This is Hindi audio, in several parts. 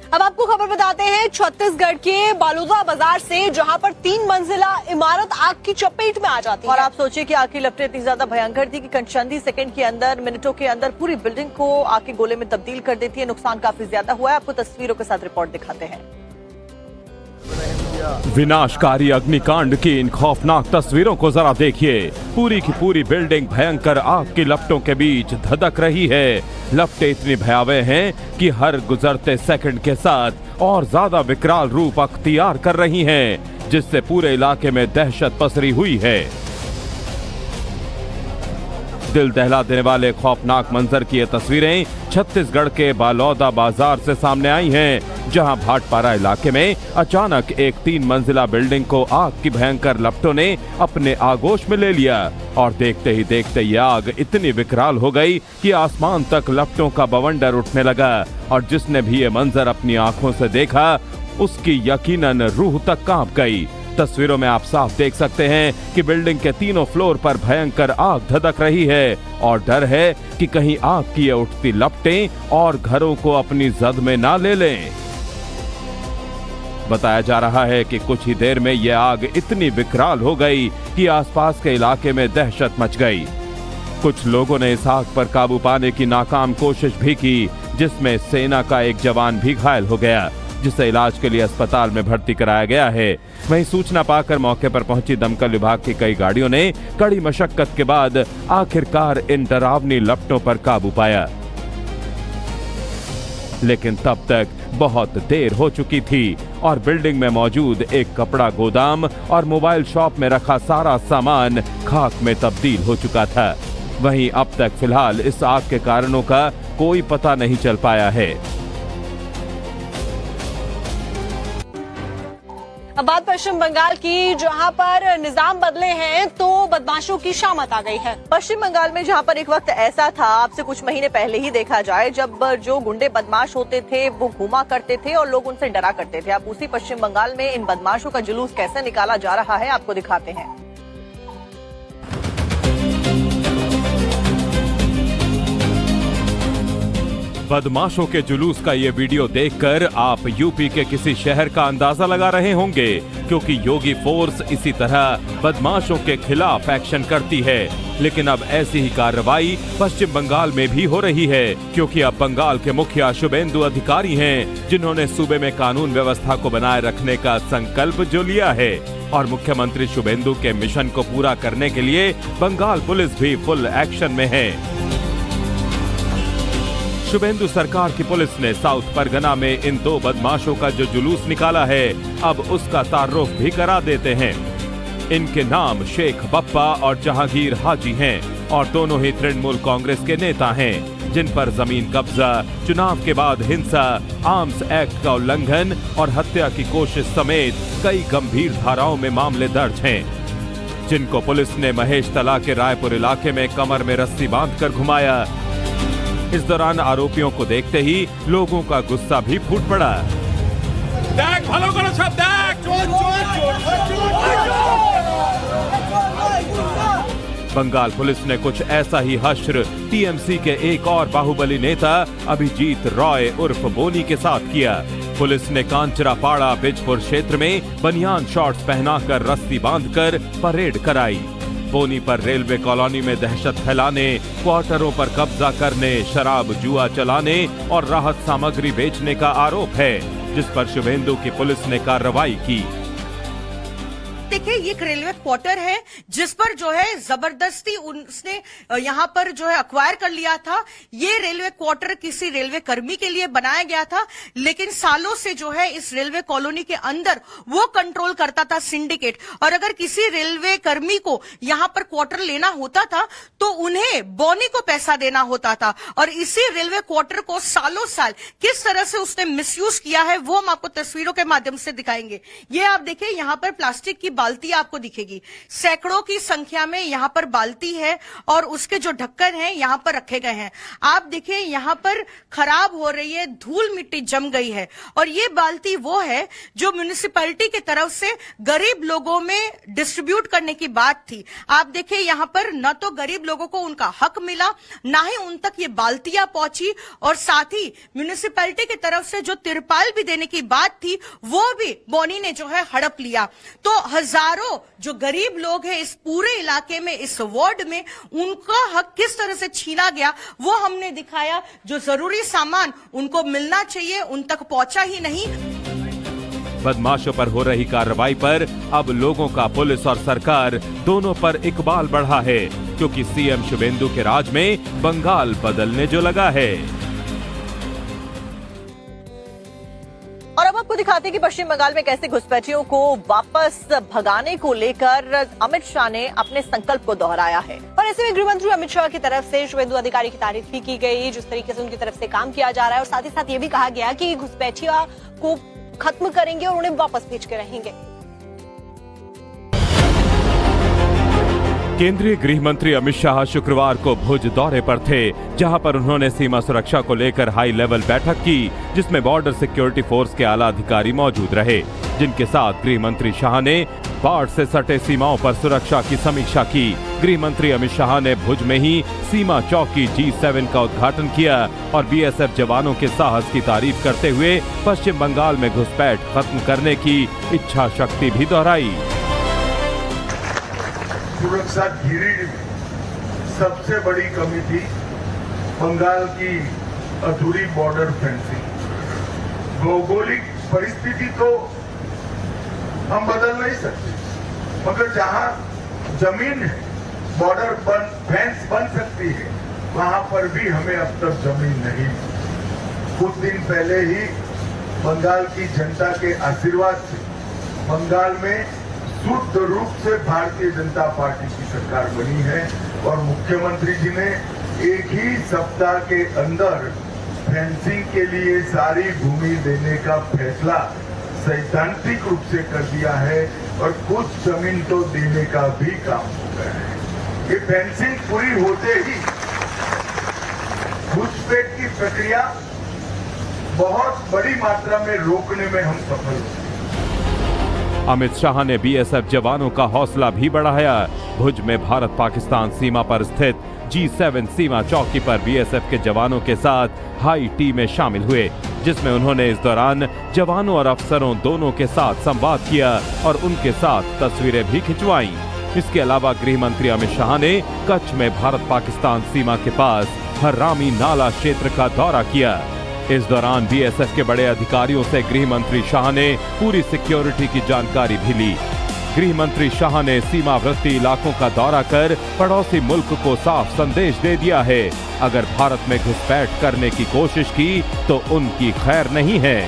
अब आपको खबर बताते हैं छत्तीसगढ़ के बालोदा बाजार से, जहां पर 3 मंजिला इमारत आग की चपेट में आ जाती है। और आप सोचिए कि आग की लपटें इतनी ज्यादा भयंकर थी कि चंद ही सेकंड के अंदर, मिनटों के अंदर पूरी बिल्डिंग को आग के गोले में तब्दील कर देती है। नुकसान काफी ज्यादा हुआ है। आपको तस्वीरों के साथ रिपोर्ट दिखाते हैं। विनाशकारी अग्निकांड की इन खौफनाक तस्वीरों को जरा देखिए। पूरी की पूरी बिल्डिंग भयंकर आग की लपटों के बीच धधक रही है। लपटें इतनी भयावह हैं कि हर गुजरते सेकंड के साथ और ज्यादा विकराल रूप अख्तियार कर रही हैं, जिससे पूरे इलाके में दहशत पसरी हुई है। दिल दहला देने वाले खौफनाक मंजर की ये तस्वीरें छत्तीसगढ़ के बालोदा बाजार से सामने आई हैं, जहां भाटपारा इलाके में अचानक एक 3 मंजिला बिल्डिंग को आग की भयंकर लपटों ने अपने आगोश में ले लिया। और देखते ही देखते ये आग इतनी विकराल हो गई कि आसमान तक लपटों का बवंडर उठने लगा। और जिसने भी ये मंजर अपनी आंखों से देखा, उसकी यकीनन रूह तक कांप गई। तस्वीरों में आप साफ देख सकते हैं कि बिल्डिंग के तीनों फ्लोर पर भयंकर आग धधक रही है और डर है कि कहीं आग की ये उठती लपटें और घरों को अपनी जद में ना ले लें। बताया जा रहा है कि कुछ ही देर में यह आग इतनी विकराल हो गई कि आसपास के इलाके में दहशत मच गई। कुछ लोगों ने इस आग पर काबू पाने की नाकाम कोशिश भी की, जिसमें सेना का एक जवान भी घायल हो गया, जिसे इलाज के लिए अस्पताल में भर्ती कराया गया है। वहीं सूचना पाकर मौके पर पहुंची दमकल विभाग की कई गाड़ियों ने कड़ी मशक्कत के बाद आखिरकार इन डरावनी लपटों पर काबू पाया, लेकिन तब तक बहुत देर हो चुकी थी और बिल्डिंग में मौजूद एक कपड़ा गोदाम और मोबाइल शॉप में रखा सारा सामान खाक में तब्दील हो चुका था। वहीं अब तक फिलहाल इस आग के कारणों का कोई पता नहीं चल पाया है। अब बात पश्चिम बंगाल की, जहां पर निजाम बदले हैं तो बदमाशों की शामत आ गई है। पश्चिम बंगाल में जहां पर एक वक्त ऐसा था, आपसे कुछ महीने पहले ही देखा जाए, जब जो गुंडे बदमाश होते थे वो घुमा करते थे और लोग उनसे डरा करते थे। अब उसी पश्चिम बंगाल में इन बदमाशों का जुलूस कैसे निकाला जा रहा है, आपको दिखाते हैं। बदमाशों के जुलूस का ये वीडियो देखकर आप यूपी के किसी शहर का अंदाजा लगा रहे होंगे, क्योंकि योगी फोर्स इसी तरह बदमाशों के खिलाफ एक्शन करती है। लेकिन अब ऐसी ही कार्रवाई पश्चिम बंगाल में भी हो रही है, क्योंकि अब बंगाल के मुखिया शुभेंदु अधिकारी हैं, जिन्होंने सूबे में कानून व्यवस्था को बनाए रखने का संकल्प जो लिया है। और मुख्यमंत्री शुभेंदु के मिशन को पूरा करने के लिए बंगाल पुलिस भी फुल एक्शन में है। शुभेंदु सरकार की पुलिस ने साउथ परगना में इन 2 बदमाशों का जो जुलूस निकाला है, अब उसका तारुफ भी करा देते हैं। इनके नाम शेख बप्पा और जहांगीर हाजी हैं और दोनों ही तृणमूल कांग्रेस के नेता हैं, जिन पर जमीन कब्जा, चुनाव के बाद हिंसा, आर्म्स एक्ट का उल्लंघन और हत्या की कोशिश समेत कई गंभीर धाराओं में मामले दर्ज हैं, जिनको पुलिस ने महेश तला के रायपुर इलाके में कमर में रस्सी बांधकर घुमाया। इस दौरान आरोपियों को देखते ही लोगों का गुस्सा भी फूट पड़ा। बंगाल पुलिस ने कुछ ऐसा ही हश्र टीएमसी के एक और बाहुबली नेता अभिजीत रॉय उर्फ बोनी के साथ किया। पुलिस ने कांचरापाड़ा बिजपुर क्षेत्र में बनियान शॉर्ट्स पहनाकर रस्सी बांधकर परेड कराई। बोनी पर रेलवे कॉलोनी में दहशत फैलाने, क्वार्टरों पर कब्जा करने, शराब जुआ चलाने और राहत सामग्री बेचने का आरोप है, जिस पर शुभेंदु की पुलिस ने कार्रवाई की। देखिए, ये एक रेलवे क्वार्टर है जिस पर जो है जबरदस्ती उसने यहाँ पर जो है अक्वायर कर लिया था। ये रेलवे क्वार्टर किसी रेलवे कर्मी के लिए बनाया गया था, लेकिन सालों से जो है इस रेलवे कॉलोनी के अंदर वो कंट्रोल करता था सिंडिकेट। और अगर किसी रेलवे कर्मी को यहाँ पर क्वार्टर लेना होता था तो उन्हें बोनी को पैसा देना होता था। और इसी रेलवे क्वार्टर को सालों साल किस तरह से उसने मिसयूज किया है वो हम आपको तस्वीरों के माध्यम से दिखाएंगे। ये आप देखिए, यहाँ पर प्लास्टिक की बाल्टी आपको दिखेगी, सैकड़ों की संख्या में यहाँ पर बाल्टी है और उसके जो ढक्कन है यहाँ पर रखे गए हैं। आप देखिए यहाँ पर खराब हो रही है, धूल मिट्टी जम गई है और ये बाल्टी वो है जो म्युनिसिपैलिटी की तरफ से गरीब लोगों में डिस्ट्रीब्यूट करने की बात थी। आप देखिए यहाँ पर न तो गरीब लोगों को उनका हक मिला, ना ही उन तक ये बाल्टियां पहुंची और साथ ही म्युनिसिपैलिटी की तरफ से जो तिरपाल भी देने की बात थी वो भी बॉनी ने जो है हड़प लिया। तो हजारों जो गरीब लोग हैं इस पूरे इलाके में, इस वार्ड में, उनका हक किस तरह से छीना गया वो हमने दिखाया। जो जरूरी सामान उनको मिलना चाहिए उन तक पहुंचा ही नहीं। बदमाशों पर हो रही कार्रवाई पर अब लोगों का पुलिस और सरकार दोनों पर इकबाल बढ़ा है, क्योंकि सीएम शुभेंदु के राज में बंगाल बदलने जो लगा है। और अब आपको दिखाते हैं कि पश्चिम बंगाल में कैसे घुसपैठियों को वापस भगाने को लेकर अमित शाह ने अपने संकल्प को दोहराया है। और ऐसे में गृह मंत्री अमित शाह की तरफ से शुभेंदु अधिकारी की तारीफ भी की गई, जिस तरीके से उनकी तरफ से काम किया जा रहा है। और साथ ही साथ ये भी कहा गया कि घुसपैठियों को खत्म करेंगे और उन्हें वापस भेज के रहेंगे। केंद्रीय गृह मंत्री अमित शाह शुक्रवार को भुज दौरे पर थे, जहां पर उन्होंने सीमा सुरक्षा को लेकर हाई लेवल बैठक की, जिसमें बॉर्डर सिक्योरिटी फोर्स के आला अधिकारी मौजूद रहे, जिनके साथ गृह मंत्री शाह ने बाढ़ से सटे सीमाओं पर सुरक्षा की समीक्षा की। गृह मंत्री अमित शाह ने भुज में ही सीमा चौकी G7 का उद्घाटन किया और बीएसएफ जवानों के साहस की तारीफ करते हुए पश्चिम बंगाल में घुसपैठ खत्म करने की इच्छा शक्ति भी दोहराई। सुरक्षा गिरिडीह में सबसे बड़ी कमी थी बंगाल की अधूरी बॉर्डर फेंसिंग। भौगोलिक परिस्थिति तो हम बदल नहीं सकते, मगर जहां जमीन है, बॉर्डर फेंस बन सकती है, वहां पर भी हमें अब तक जमीन नहीं मिली। कुछ दिन पहले ही बंगाल की जनता के आशीर्वाद से बंगाल में शुद्ध रूप से भारतीय जनता पार्टी की सरकार बनी है और मुख्यमंत्री जी ने एक ही सप्ताह के अंदर फेंसिंग के लिए सारी भूमि देने का फैसला सैद्धांतिक रूप से कर दिया है और कुछ जमीन तो देने का भी काम हो गया है। ये फेंसिंग पूरी होते ही घुसपैठ की प्रक्रिया बहुत बड़ी मात्रा में रोकने में हम सफल हुए। अमित शाह ने बीएसएफ जवानों का हौसला भी बढ़ाया। भुज में भारत पाकिस्तान सीमा पर स्थित G7 सीमा चौकी पर बीएसएफ के जवानों के साथ हाई टी में शामिल हुए, जिसमें उन्होंने इस दौरान जवानों और अफसरों दोनों के साथ संवाद किया और उनके साथ तस्वीरें भी खिंचवाईं। इसके अलावा गृह मंत्री अमित शाह ने कच्छ में भारत पाकिस्तान सीमा के पास हर्रामी नाला क्षेत्र का दौरा किया। इस दौरान बीएसएफ के बड़े अधिकारियों से गृह मंत्री शाह ने पूरी सिक्योरिटी की जानकारी भी ली। गृह मंत्री शाह ने सीमावर्ती इलाकों का दौरा कर पड़ोसी मुल्क को साफ संदेश दे दिया है, अगर भारत में घुसपैठ करने की कोशिश की तो उनकी खैर नहीं है।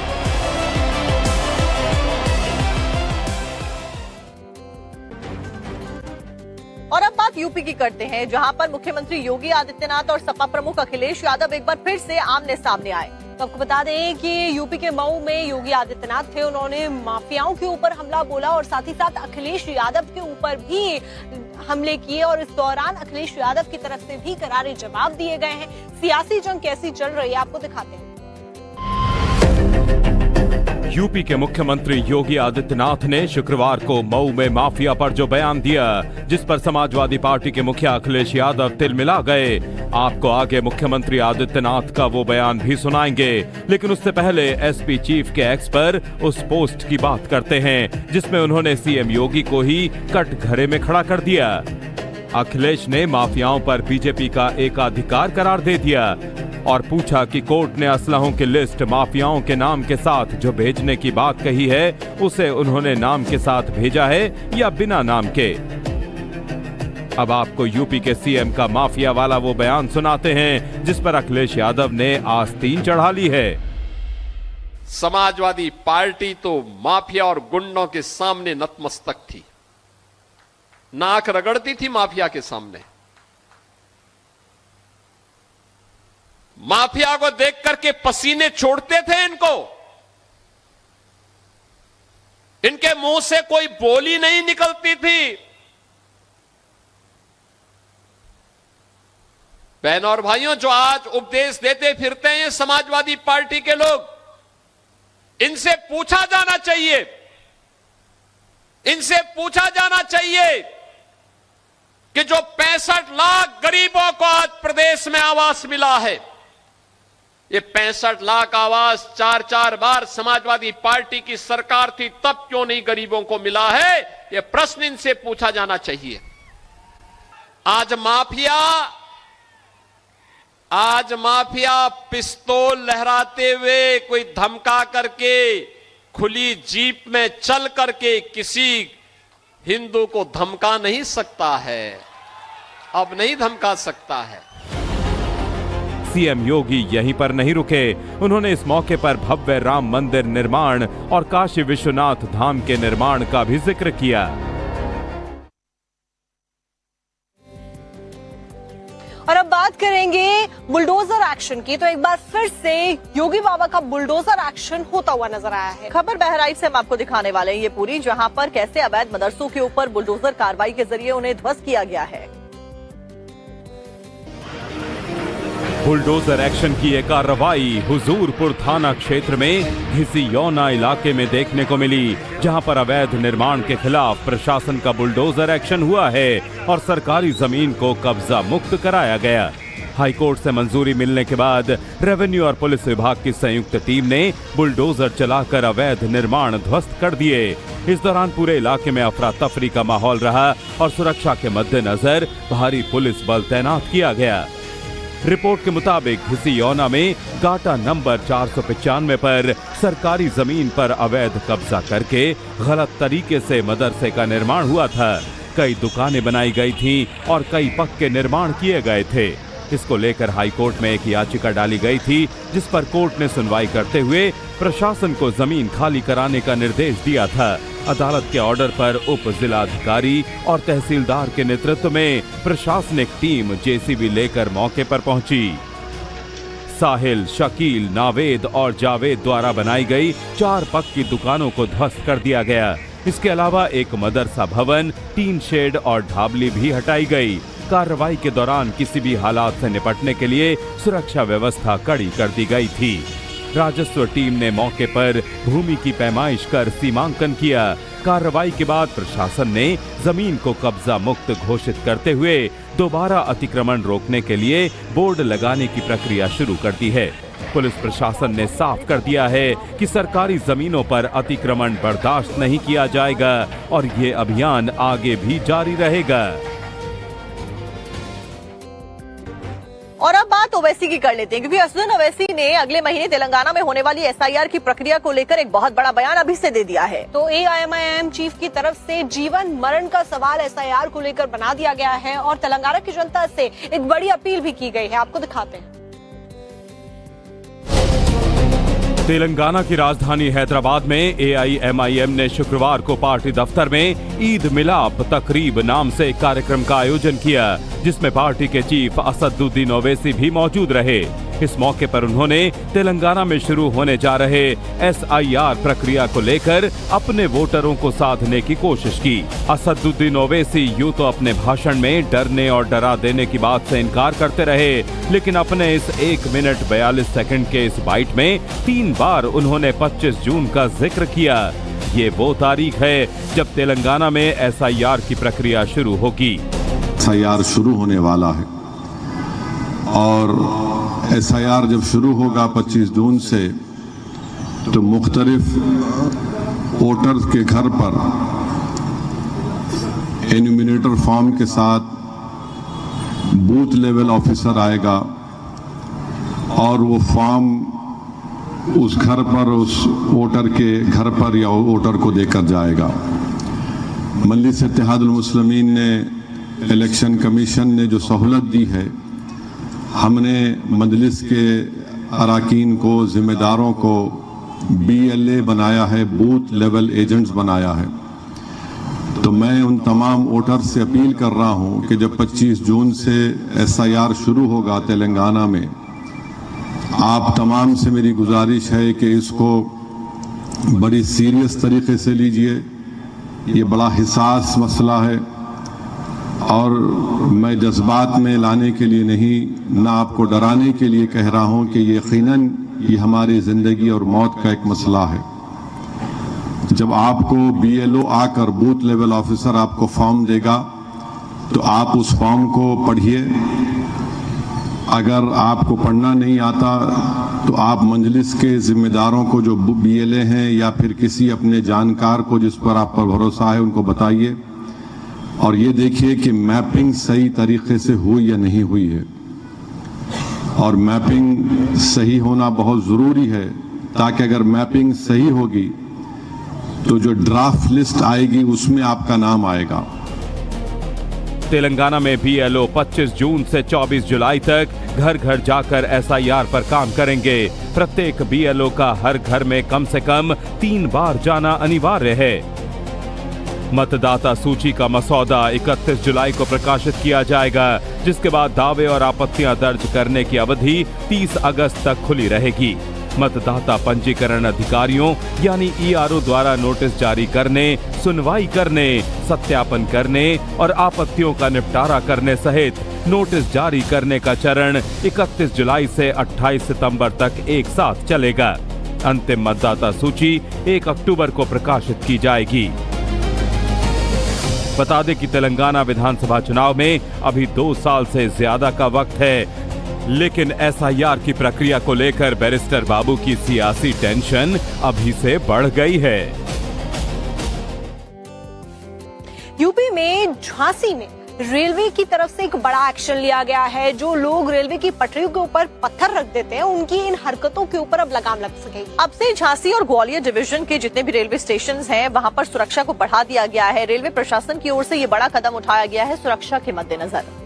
और अब बात यूपी की करते हैं, जहां पर मुख्यमंत्री योगी आदित्यनाथ और सपा प्रमुख अखिलेश यादव एक बार फिर से आमने सामने आए। तो आपको बता दें कि यूपी के मऊ में योगी आदित्यनाथ थे, उन्होंने माफियाओं के ऊपर हमला बोला और साथ ही साथ अखिलेश यादव के ऊपर भी हमले किए और इस दौरान अखिलेश यादव की तरफ से भी करारे जवाब दिए गए हैं। सियासी जंग कैसी चल रही है आपको दिखाते हैं। यूपी के मुख्यमंत्री योगी आदित्यनाथ ने शुक्रवार को मऊ में माफिया पर जो बयान दिया, जिस पर समाजवादी पार्टी के मुखिया अखिलेश यादव तिलमिला गए। आपको आगे मुख्यमंत्री आदित्यनाथ का वो बयान भी सुनाएंगे, लेकिन उससे पहले एसपी चीफ के एक्स पर उस पोस्ट की बात करते हैं जिसमें उन्होंने सीएम योगी को ही कटघरे में खड़ा कर दिया। अखिलेश ने माफियाओं पर बीजेपी का एकाधिकार करार दे दिया और पूछा कि कोर्ट ने असलहों की लिस्ट माफियाओं के नाम के साथ जो भेजने की बात कही है, उसे उन्होंने नाम के साथ भेजा है या बिना नाम के। अब आपको यूपी के सीएम का माफिया वाला वो बयान सुनाते हैं जिस पर अखिलेश यादव ने आस्तीन चढ़ा ली है। समाजवादी पार्टी तो माफिया और गुंडों के सामने नतमस्तक थी, नाक रगड़ती थी माफिया के सामने। माफिया को देख करके पसीने छोड़ते थे इनको। इनके मुंह से कोई बोली नहीं निकलती थी। बहनों और भाइयों, जो आज उपदेश देते फिरते हैं समाजवादी पार्टी के लोग, इनसे पूछा जाना चाहिए, इनसे पूछा जाना चाहिए कि जो 65 लाख गरीबों को आज प्रदेश में आवास मिला है, ये 65 लाख आवास 4-4 बार समाजवादी पार्टी की सरकार थी तब क्यों नहीं गरीबों को मिला है, ये प्रश्न इनसे पूछा जाना चाहिए। आज माफिया पिस्तौल लहराते हुए, कोई धमका करके, खुली जीप में चल करके किसी हिंदू को धमका नहीं सकता है, अब नहीं धमका सकता है। सीएम योगी यहीं पर नहीं रुके। उन्होंने इस मौके पर भव्य राम मंदिर निर्माण और काशी विश्वनाथ धाम के निर्माण का भी जिक्र किया। और अब बात करेंगे बुलडोजर एक्शन की। तो एक बार फिर से योगी बाबा का बुलडोजर एक्शन होता हुआ नजर आया है। खबर बहराइच से हम आपको दिखाने वाले हैं ये पूरी, जहां पर कैसे अवैध मदरसों के ऊपर बुलडोजर कार्रवाई के जरिए उन्हें ध्वस्त किया गया है। बुलडोजर एक्शन की एक कार्रवाई हुजूरपुर थाना क्षेत्र में घिसियौना इलाके में देखने को मिली, जहां पर अवैध निर्माण के खिलाफ प्रशासन का बुलडोजर एक्शन हुआ है और सरकारी जमीन को कब्जा मुक्त कराया गया। हाईकोर्ट से मंजूरी मिलने के बाद रेवेन्यू और पुलिस विभाग की संयुक्त टीम ने बुलडोजर चलाकर अवैध निर्माण ध्वस्त कर दिए। इस दौरान पूरे इलाके में अफरा तफरी का माहौल रहा और सुरक्षा के मद्देनजर भारी पुलिस बल तैनात किया गया। रिपोर्ट के मुताबिक घिसियौना में गाटा नंबर 495 पर सरकारी जमीन पर अवैध कब्जा करके गलत तरीके से मदरसे का निर्माण हुआ था। कई दुकानें बनाई गई थीं और कई पक्के निर्माण किए गए थे। इसको लेकर हाईकोर्ट में एक याचिका डाली गई थी, जिस पर कोर्ट ने सुनवाई करते हुए प्रशासन को जमीन खाली कराने का निर्देश दिया था। अदालत के ऑर्डर पर उप जिलाधिकारी और तहसीलदार के नेतृत्व में प्रशासनिक टीम जेसीबी लेकर मौके पर पहुंची। साहिल, शकील, नावेद और जावेद द्वारा बनाई गई 4 पक्की दुकानों को ध्वस्त कर दिया गया। इसके अलावा एक मदरसा भवन, टीन शेड और ढाबली भी हटाई गई। कार्रवाई के दौरान किसी भी हालात से निपटने के लिए सुरक्षा व्यवस्था कड़ी कर दी गई थी। राजस्व टीम ने मौके पर भूमि की पैमाइश कर सीमांकन किया। कार्रवाई के बाद प्रशासन ने जमीन को कब्जा मुक्त घोषित करते हुए दोबारा अतिक्रमण रोकने के लिए बोर्ड लगाने की प्रक्रिया शुरू कर दी है। पुलिस प्रशासन ने साफ कर दिया है कि सरकारी जमीनों पर अतिक्रमण बर्दाश्त नहीं किया जाएगा और ये अभियान आगे भी जारी रहेगा। और अब बात ओवैसी की कर लेते हैं, क्योंकि असदुद्दीन ओवैसी ने अगले महीने तेलंगाना में होने वाली एसआईआर की प्रक्रिया को लेकर एक बहुत बड़ा बयान अभी से दे दिया है। तो एआईएमआईएम चीफ की तरफ से जीवन मरण का सवाल एसआईआर को लेकर बना दिया गया है और तेलंगाना की जनता से एक बड़ी अपील भी की गई है। आपको दिखाते हैं। तेलंगाना की राजधानी हैदराबाद में एआईएमआईएम ने शुक्रवार को पार्टी दफ्तर में ईद मिलाप तकरीब नाम से एक कार्यक्रम का आयोजन किया, जिसमें पार्टी के चीफ असदुद्दीन ओवैसी भी मौजूद रहे। इस मौके पर उन्होंने तेलंगाना में शुरू होने जा रहे एसआईआर प्रक्रिया को लेकर अपने वोटरों को साधने की कोशिश की। असदुद्दीन ओवैसी यूं तो अपने भाषण में डरने और डरा देने की बात से इनकार करते रहे, लेकिन अपने इस 1 मिनट 42 सेकंड के इस बाइट में 3 बार उन्होंने 25 जून का जिक्र किया। ये वो तारीख है जब तेलंगाना में एसआईआर की प्रक्रिया शुरू होगी। एसआईआर शुरू होने वाला है और एसआईआर जब शुरू होगा 25 जून से, तो मुख्तलिफ वोटर्स के घर पर एन्यूमिनेटर फॉर्म के साथ बूथ लेवल ऑफिसर आएगा और वो फॉर्म उस घर पर, उस वोटर के घर पर या वोटर को देकर जाएगा। मजलिस इत्तेहादुल मुस्लिमीन ने, इलेक्शन कमीशन ने जो सहूलत दी है, हमने मजलिस के अराकीन को, जिम्मेदारों को BLA बनाया है, बूथ लेवल एजेंट्स बनाया है। तो मैं उन तमाम वोटर्स से अपील कर रहा हूं कि जब 25 जून से एसआईआर शुरू होगा तेलंगाना में, आप तमाम से मेरी गुजारिश है कि इसको बड़ी सीरियस तरीके से लीजिए। ये बड़ा हिसास मसला है और मैं जज्बात में लाने के लिए नहीं, ना आपको डराने के लिए कह रहा हूं कि यकीनन ये हमारी ज़िंदगी और मौत का एक मसला है। जब आपको BLO आकर बूथ लेवल ऑफिसर आपको फॉर्म देगा तो आप उस फॉर्म को पढ़िए। अगर आपको पढ़ना नहीं आता तो आप मंजलिस के जिम्मेदारों को जो BLA हैं या फिर किसी अपने जानकार को जिस पर आप पर भरोसा है उनको बताइए और ये देखिए कि मैपिंग सही तरीके से हुई या नहीं हुई है। और मैपिंग सही होना बहुत ज़रूरी है ताकि अगर मैपिंग सही होगी तो जो ड्राफ्ट लिस्ट आएगी उसमें आपका नाम आएगा। तेलंगाना में BLO 25 जून से 24 जुलाई तक घर घर जाकर SIR पर काम करेंगे। प्रत्येक BLO का हर घर में कम से कम 3 बार जाना अनिवार्य है। मतदाता सूची का मसौदा 31 जुलाई को प्रकाशित किया जाएगा, जिसके बाद दावे और आपत्तियां दर्ज करने की अवधि 30 अगस्त तक खुली रहेगी। मतदाता पंजीकरण अधिकारियों यानी ERO द्वारा नोटिस जारी करने, सुनवाई करने, सत्यापन करने और आपत्तियों का निपटारा करने सहित नोटिस जारी करने का चरण 31 जुलाई से 28 सितंबर तक एक साथ चलेगा। अंतिम मतदाता सूची 1 अक्टूबर को प्रकाशित की जाएगी। बता दें कि तेलंगाना विधानसभा चुनाव में अभी 2 साल से ज्यादा का वक्त है, लेकिन SIR की प्रक्रिया को लेकर बैरिस्टर बाबू की सियासी टेंशन अभी से बढ़ गई है। यूपी में झांसी में रेलवे की तरफ से एक बड़ा एक्शन लिया गया है। जो लोग रेलवे की पटरियों के ऊपर पत्थर रख देते हैं, उनकी इन हरकतों के ऊपर अब लगाम लग सकेगी। अब से झांसी और ग्वालियर डिवीजन के जितने भी रेलवे स्टेशन हैं, वहां पर सुरक्षा को बढ़ा दिया गया है। रेलवे प्रशासन की ओर से ये बड़ा कदम उठाया गया है सुरक्षा के मद्देनजर।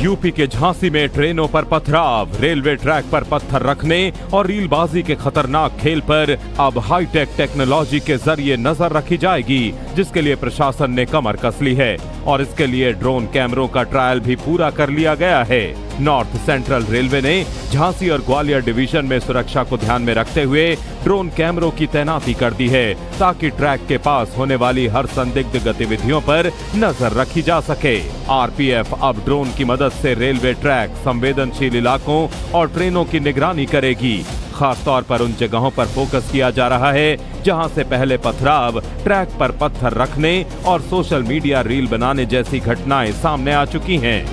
यूपी के झांसी में ट्रेनों पर पथराव, रेलवे ट्रैक पर पत्थर रखने और रीलबाजी के खतरनाक खेल पर अब हाईटेक टेक्नोलॉजी के जरिए नजर रखी जाएगी, जिसके लिए प्रशासन ने कमर कस ली है और इसके लिए ड्रोन कैमरों का ट्रायल भी पूरा कर लिया गया है। नॉर्थ सेंट्रल रेलवे ने झांसी और ग्वालियर डिवीजन में सुरक्षा को ध्यान में रखते हुए ड्रोन कैमरों की तैनाती कर दी है, ताकि ट्रैक के पास होने वाली हर संदिग्ध गतिविधियों पर नजर रखी जा सके। RPF अब ड्रोन की मदद से रेलवे ट्रैक, संवेदनशील इलाकों और ट्रेनों की निगरानी करेगी। खास तौर पर उन जगहों पर फोकस किया जा रहा है जहां से पहले पथराव, ट्रैक पर पत्थर रखने और सोशल मीडिया रील बनाने जैसी घटनाएं सामने आ चुकी हैं।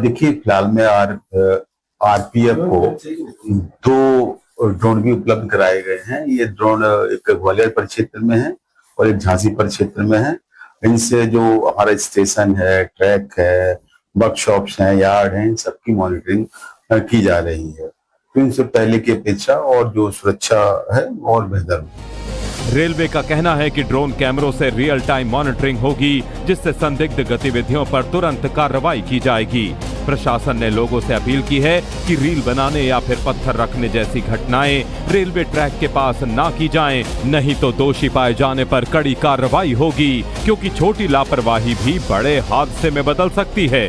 देखिए, फिलहाल में RPF को 2 ड्रोन भी उपलब्ध कराए गए हैं। ये ड्रोन एक ग्वालियर परिक्षेत्र में है और एक झांसी परिक्षेत्र में है। इनसे जो हमारा स्टेशन है, ट्रैक है, वर्कशॉप्स हैं, यार्ड हैं, इन सबकी मॉनिटरिंग की जा रही है। तो इनसे पहले की अपेक्षा और जो सुरक्षा है और बेहतर। रेलवे का कहना है कि ड्रोन कैमरों से रियल टाइम मॉनिटरिंग होगी, जिससे संदिग्ध गतिविधियों पर तुरंत कार्रवाई की जाएगी। प्रशासन ने लोगों से अपील की है कि रील बनाने या फिर पत्थर रखने जैसी घटनाएं रेलवे ट्रैक के पास ना की जाएं, नहीं तो दोषी पाए जाने पर कड़ी कार्रवाई होगी, क्योंकि छोटी लापरवाही भी बड़े हादसे में बदल सकती है।